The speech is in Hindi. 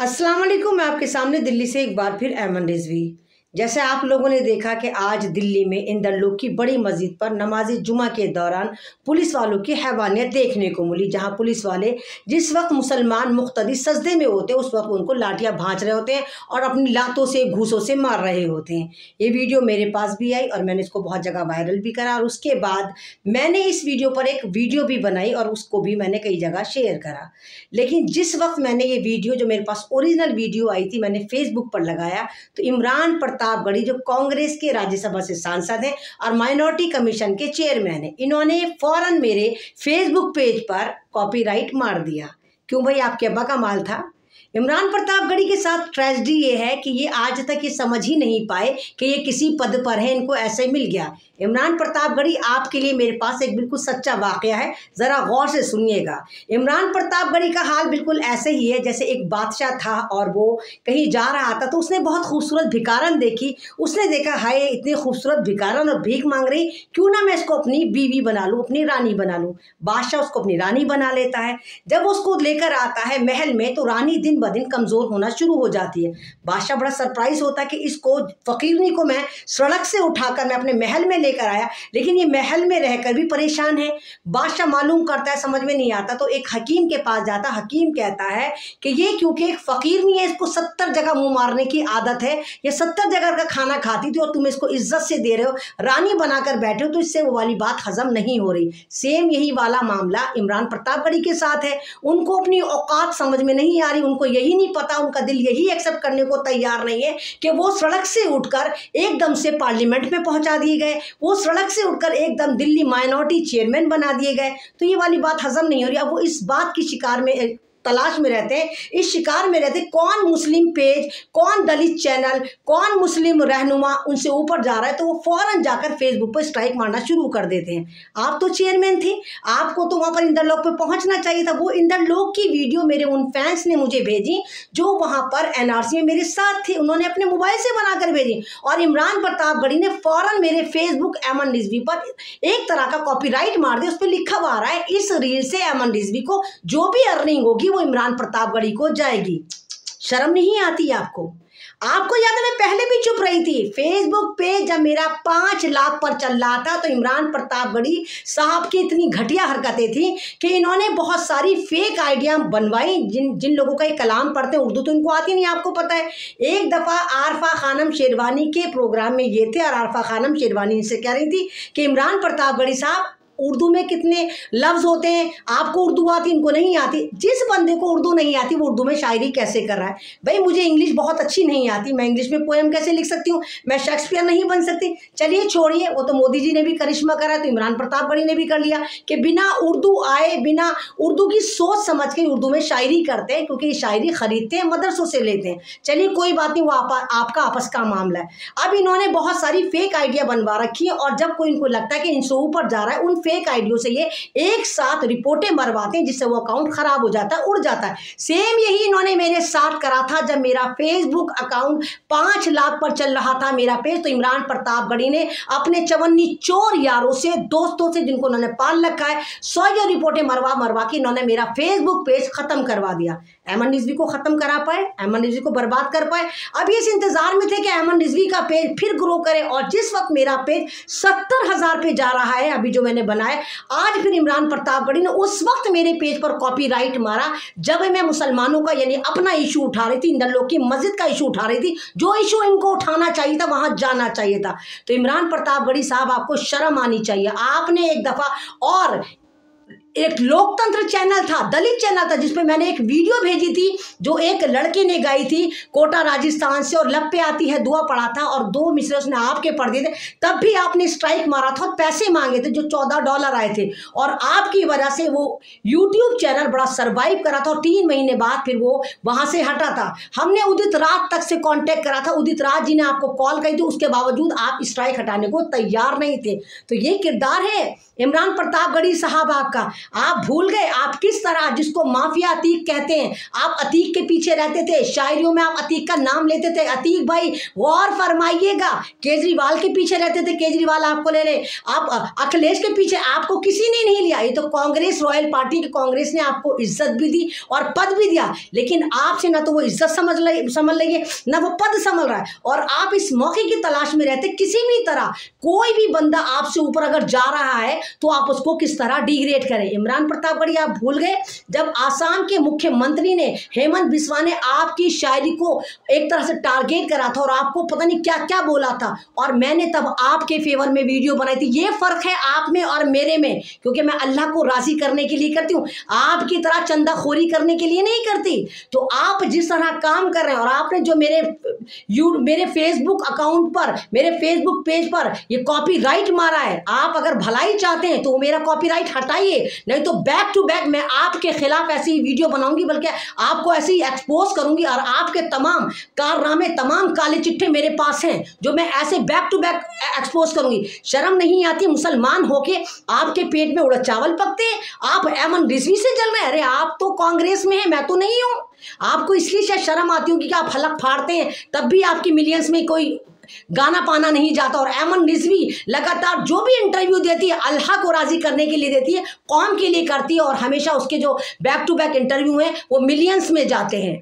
अस्सलाम वालेकुम। मैं आपके सामने दिल्ली से एक बार फिर ऐमन रिजवी। जैसे आप लोगों ने देखा कि आज दिल्ली में इंदरलोक की बड़ी मस्जिद पर नमाज जुमा के दौरान पुलिस वालों की हैवानियत देखने को मिली, जहां पुलिस वाले जिस वक्त मुसलमान मुख्तदी सजदे में होते हैं उस वक्त उनको लाठियां भांज रहे होते हैं और अपनी लातों से घूसों से मार रहे होते हैं। ये वीडियो मेरे पास भी आई और मैंने इसको बहुत जगह वायरल भी करा और उसके बाद मैंने इस वीडियो पर एक वीडियो भी बनाई और उसको भी मैंने कई जगह शेयर करा। लेकिन जिस वक्त मैंने ये वीडियो, जो मेरे पास ओरिजिनल वीडियो आई थी, मैंने फेसबुक पर लगाया तो इमरान प्रतापगढ़ी जो कांग्रेस के राज्यसभा से सांसद हैं और माइनॉरिटी कमीशन के चेयरमैन हैं, इन्होंने फौरन मेरे फेसबुक पेज पर कॉपीराइट मार दिया। क्यों भाई, आपके अब्बा का माल था। इमरान प्रतापगढ़ी के साथ ट्रेजेडी ये है कि ये आज तक ये समझ ही नहीं पाए कि ये किसी पद पर है, इनको ऐसे ही मिल गया। इमरान प्रतापगढ़ी, आपके लिए मेरे पास एक बिल्कुल सच्चा वाकया है, ज़रा गौर से सुनिएगा। इमरान प्रतापगढ़ी का हाल बिल्कुल ऐसे ही है जैसे एक बादशाह था और वो कहीं जा रहा था तो उसने बहुत खूबसूरत भिखारन देखी। उसने देखा, हाय इतनी खूबसूरत भिखारन और भीख मांग रही, क्यों ना मैं इसको अपनी बीवी बना लूँ, अपनी रानी बना लूँ। बादशाह उसको अपनी रानी बना लेता है। जब उसको लेकर आता है महल में तो रानी दिन ब दिन कमज़ोर होना शुरू हो जाती है। बादशाह बड़ा सरप्राइज होता है कि इसको, फकीरनी को मैं सड़क से उठाकर मैं अपने महल में लेकर आया, लेकिन ये महल में रहकर भी परेशान है। बादशाह मालूम करता है, समझ में नहीं आता तो एक हकीम के पास जाता। हकीम कहता है कि ये क्योंकि एक फकीरनी है, इसको 70 जगह मुंह मारने की आदत है, ये 70 जगह का खाना खाती थी और तुम इसको इज्जत से दे रहे हो, रानी बनाकर बैठे हो, तो इससे वो वाली बात हजम नहीं हो रही। सेम यही वाला मामला इमरान प्रतापगढ़ी के साथ है। उनको अपनी औकात समझ में नहीं आ रही, उनको यही नहीं पता, उनका दिल यही एक्सेप्ट करने को तैयार नहीं है कि वो सड़क से उठकर एकदम से पार्लियामेंट में पहुंचा दिए गए, वो सड़क से उठकर एकदम दिल्ली माइनॉरिटी चेयरमैन बना दिए गए। तो ये वाली बात हजम नहीं हो रही। अब वो इस बात की शिकार में, तलाश में रहते हैं, इस शिकार में रहते हैं कौन मुस्लिम पेज, कौन दलित चैनल, कौन मुस्लिम रहनुमा उनसे ऊपर जा रहा है, तो वो फौरन जाकर फेसबुक पर स्ट्राइक मारना शुरू कर देते हैं। आप तो चेयरमैन थे, आपको तो वहां पर इंदरलोक पे पहुंचना चाहिए था। वो इंदरलोक की वीडियो मेरे उन फैंस ने मुझे भेजी जो वहां पर एनआरसी में मेरे साथ थे, उन्होंने अपने मोबाइल से बनाकर भेजी और इमरान प्रतापगढ़ी ने फौरन मेरे फेसबुक ऐमन रिजवी पर एक तरह का कॉपीराइट मार दिया। उस पर लिखा हुआ आ रहा है, इस रील से ऐमन रिजवी को जो भी अर्निंग होगी वो इमरान प्रतापगढ़ी को जाएगी। शर्म नहीं आती आपको? आपको याद है, मैं पहले भी चुप रही थी। फेसबुक पे जब मेरा 5 लाख पर चल रहा था तो इमरान प्रतापगढ़ी साहब की इतनी घटिया हरकतें थी कि इन्होंने बहुत सारी फेक आइडिया बनवाई। जिन लोगों का ये कलाम पढ़ते हैं, उर्दू तो इनको आती नहीं, आपको पता है। एक दफ़ा आरफा खानम शेरवानी के प्रोग्राम में ये थे और आरफा खानम शेरवानी इनसे कह रही थी कि इमरान प्रतापगढ़ी साहब, उर्दू में कितने लफ्ज़ होते हैं, आपको उर्दू आती, इनको नहीं आती। जिस बंदे को उर्दू नहीं आती वो उर्दू में शायरी कैसे कर रहा है? भाई मुझे इंग्लिश बहुत अच्छी नहीं आती, मैं इंग्लिश में पोएम कैसे लिख सकती हूँ? मैं शेक्सपियर नहीं बन सकती। चलिए छोड़िए, वो तो मोदी जी ने भी करिश्मा करा, तो इमरान प्रतापगढ़ी ने भी कर लिया कि बिना उर्दू आए, बिना उर्दू की सोच समझ के उर्दू में शायरी करते हैं, क्योंकि शायरी खरीदते हैं, मदरसों से लेते हैं। चलिए कोई बात नहीं, वो आपका आपस का मामला है। अब इन्होंने बहुत सारी फेक आइडिया बनवा रखी है और जब कोई इनको लगता है कि इनसे ऊपर जा रहा है, उन फेक आइडियो से ये एक साथ रिपोर्टें मरवाते हैं, जिससे वो अकाउंट खराब हो जाता है, उड़ जाता है। सेम यही इन्होंने मेरे साथ करा था जब मेरा फेसबुक अकाउंट 5 लाख पर चल रहा था मेरा पेज। तो इमरान प्रतापगढ़ी ने अपने चवन्नी चोर यारों से, दोस्तों से, जिनको उन्होंने पाल रखा है, 100 रिपोर्टें मरवा के इन्होंने मेरा फेसबुक पेज खत्म करवा दिया। ऐमन रिजवी को खत्म करा पाए, ऐमन रिजवी को बर्बाद कर पाए। अब इस इंतजार में थे कि ऐमन रिजवी का पेज फिर ग्रो करे और जिस वक्त मेरा पेज 70,000 पे जा रहा है, अभी जो मैंने बनाया, आज फिर इमरान प्रतापगढ़ी ने उस वक्त मेरे पेज पर कॉपीराइट मारा जब मैं मुसलमानों का यानी अपना इशू उठा रही थी, इंदरलोक की मस्जिद का इशू उठा रही थी। जो इशू इनको उठाना चाहिए था, वहां जाना चाहिए था। तो इमरान प्रतापगढ़ी साहब, आपको शर्म आनी चाहिए। आपने एक दफा और एक लोकतंत्र चैनल था, दलित चैनल था, जिसपे मैंने एक वीडियो भेजी थी जो एक लड़की ने गाई थी कोटा राजस्थान से, और लब पे आती है दुआ पढ़ा था और 2 मिसरे उसने आपके पढ़ दिए थे। तब भी आपने स्ट्राइक मारा था और पैसे मांगे थे जो $14 आए थे और आपकी वजह से वो यूट्यूब चैनल बड़ा सर्वाइव करा था और 3 महीने बाद फिर वो वहां से हटा था। हमने उदित राज तक से कॉन्टेक्ट करा था, उदित राज जी ने आपको कॉल करी थी, उसके बावजूद आप स्ट्राइक हटाने को तैयार नहीं थे। तो ये किरदार है इमरान प्रतापगढ़ी साहब आपका। आप भूल गए आप किस तरह, जिसको माफिया अतीक कहते हैं, आप अतीक के पीछे रहते थे, शायरियों में आप अतीक का नाम लेते थे। अतीक भाई गौर फरमाइएगा, केजरीवाल के पीछे रहते थे, केजरीवाल आपको ले रहे, आप अखिलेश के पीछे, आपको किसी ने नहीं लिया। ये तो कांग्रेस, रॉयल पार्टी की कांग्रेस ने आपको इज्जत भी दी और पद भी दिया, लेकिन आपसे ना तो वो इज्जत समझ रही है, ना वो पद संभल रहा है, और आप इस मौके की तलाश में रहते। किसी भी तरह कोई भी बंदा आपसे ऊपर अगर जा रहा है तो आप उसको किस तरह डिग्रेड करें। इमरान प्रतापगढ़ी आप भूल गए, जब आसाम के मुख्यमंत्री ने, हेमंत बिस्वा ने आपकी शायरी को एक तरह से टारगेट करा था और आपको पता नहीं क्या क्या बोला था, और मैंने तब आपके फेवर में वीडियो बनाई थी। ये फर्क है आप में और मेरे में, क्योंकि मैं अल्लाह को राजी करने के लिए करती हूँ, आपकी तरह चंदाखोरी करने के लिए नहीं करती। तो आप जिस तरह काम कर रहे हैं, और आपने जो मेरे फेसबुक अकाउंट पर, मेरे फेसबुक पेज पर ये कॉपीराइट मारा है, आप अगर भलाई चाहते हैं तो मेरा कॉपीराइट हटाइए, नहीं तो बैक टू बैक मैं आपके खिलाफ ऐसी वीडियो बनाऊंगी, बल्कि आपको ऐसे ही एक्सपोज करूंगी, और आपके तमाम कारनामे, तमाम काले चिट्ठे मेरे पास हैं जो मैं ऐसे बैक टू बैक एक्सपोज करूंगी। शर्म नहीं आती मुसलमान होके आपके पेट में उड़द चावल पकते हैं, आप एमन रिजवी से जल रहे हैं। अरे आप तो कांग्रेस में हैं, मैं तो नहीं हूं। आपको इसलिए शायद शर्म आती होगी कि आप हलक फाड़ते हैं, तब भी आपकी मिलियंस में कोई गाना पाना नहीं जाता। और एमन रिजवी लगातार जो भी इंटरव्यू देती है अल्लाह को राजी करने के लिए देती है, कौम के लिए करती है, और हमेशा उसके जो बैक टू बैक इंटरव्यू हैं वो मिलियंस में जाते हैं।